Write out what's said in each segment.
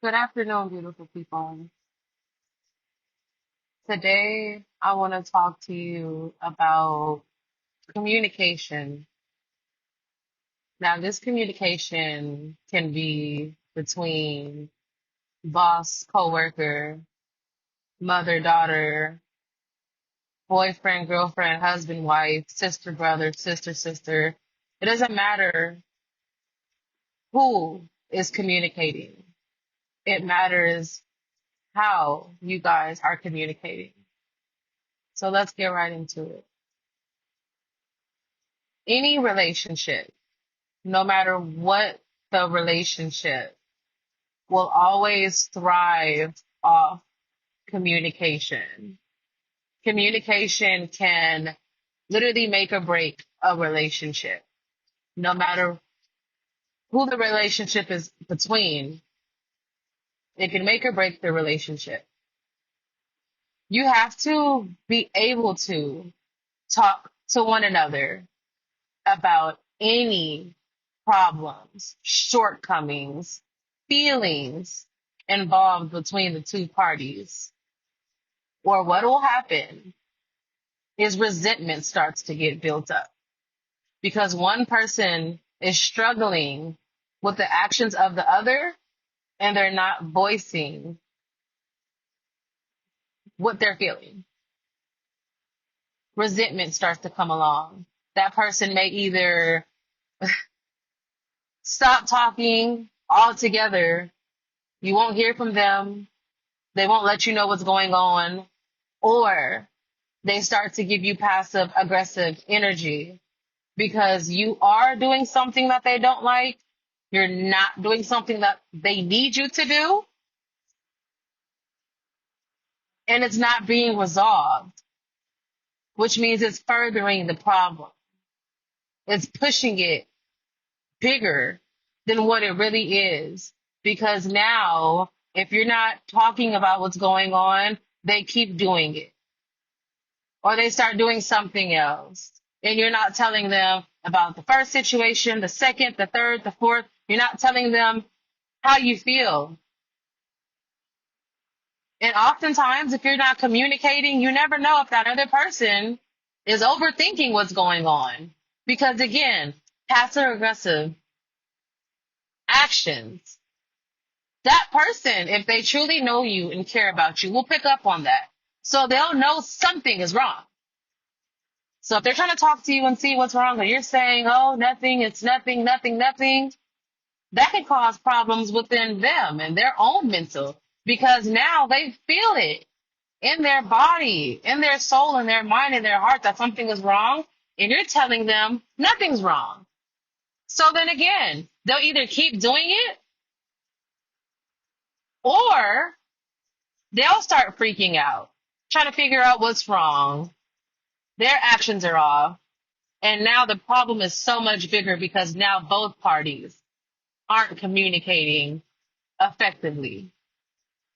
Good afternoon, beautiful people. Today, I want to talk to you about communication. Now, this communication can be between boss, coworker, mother, daughter, boyfriend, girlfriend, husband, wife, sister, brother, sister, sister. It doesn't matter who is communicating. It matters how you guys are communicating. So let's get right into it. Any relationship, no matter what the relationship, will always thrive off communication. Communication can literally make or break a relationship, no matter who the relationship is between. It can make or break the relationship. You have to be able to talk to one another about any problems, shortcomings, feelings involved between the two parties. Or what will happen is resentment starts to get built up because one person is struggling with the actions of the other and they're not voicing what they're feeling. Resentment starts to come along. That person may either stop talking altogether, you won't hear from them, they won't let you know what's going on, or they start to give you passive aggressive energy because you are doing something that they don't like, you're not doing something that they need you to do, and it's not being resolved, which means it's furthering the problem. It's pushing it bigger than what it really is. Because now, if you're not talking about what's going on, they keep doing it. Or they start doing something else. And you're not telling them about the first situation, the second, the third, the fourth. You're not telling them how you feel. And oftentimes, if you're not communicating, you never know if that other person is overthinking what's going on. Because again, passive aggressive actions, that person, if they truly know you and care about you, will pick up on that. So they'll know something is wrong. So if they're trying to talk to you and see what's wrong, and you're saying, oh, nothing, it's nothing, nothing, nothing, that can cause problems within them and their own mental because now they feel it in their body, in their soul, in their mind, in their heart that something is wrong, and you're telling them nothing's wrong. So then again, they'll either keep doing it or they'll start freaking out, trying to figure out what's wrong. Their actions are off. And now the problem is so much bigger because now both parties aren't communicating effectively.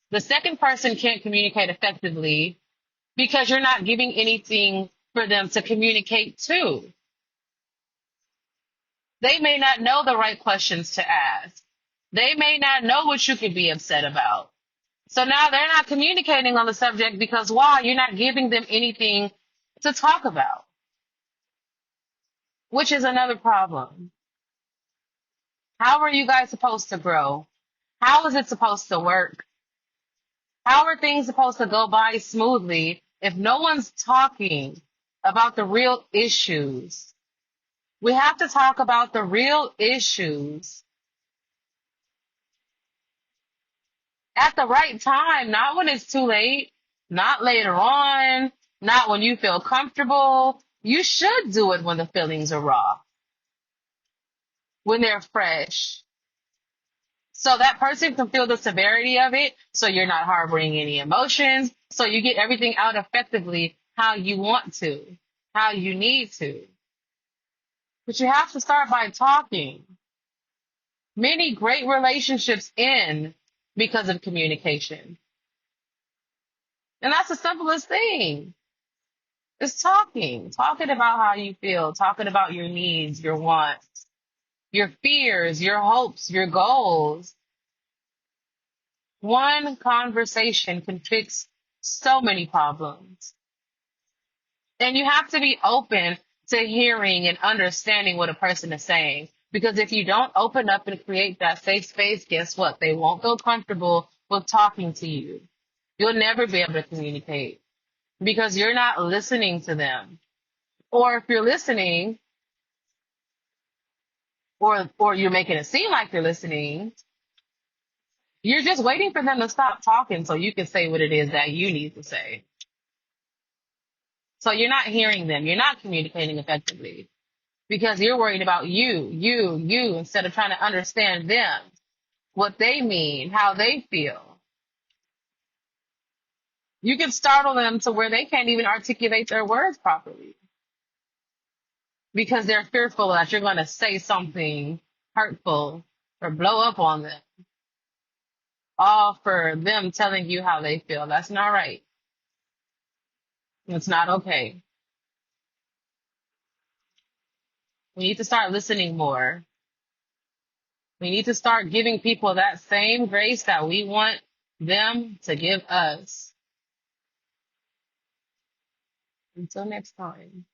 The second person can't communicate effectively because you're not giving anything for them to communicate to. They may not know the right questions to ask. They may not know what you could be upset about. So now they're not communicating on the subject because why? You're not giving them anything to talk about, which is another problem. How are you guys supposed to grow? How is it supposed to work? How are things supposed to go by smoothly if no one's talking about the real issues? We have to talk about the real issues at the right time, not when it's too late, not later on, not when you feel comfortable. You should do it when the feelings are raw, when they're fresh. So that person can feel the severity of it, so you're not harboring any emotions, so you get everything out effectively how you want to, how you need to. But you have to start by talking. Many great relationships end because of communication. And that's the simplest thing. It's talking about how you feel, talking about your needs, your wants, your fears, your hopes, your goals. One conversation can fix so many problems. And you have to be open to hearing and understanding what a person is saying. Because if you don't open up and create that safe space, guess what? They won't feel comfortable with talking to you. You'll never be able to communicate because you're not listening to them. Or if you're listening, or you're making it seem like you're listening, you're just waiting for them to stop talking so you can say what it is that you need to say. So you're not hearing them. You're not communicating effectively because you're worried about you, instead of trying to understand them, what they mean, how they feel. You can startle them to where they can't even articulate their words properly because they're fearful that you're going to say something hurtful or blow up on them, all for them telling you how they feel. That's not right. It's not okay. We need to start listening more. We need to start giving people that same grace that we want them to give us. Until next time.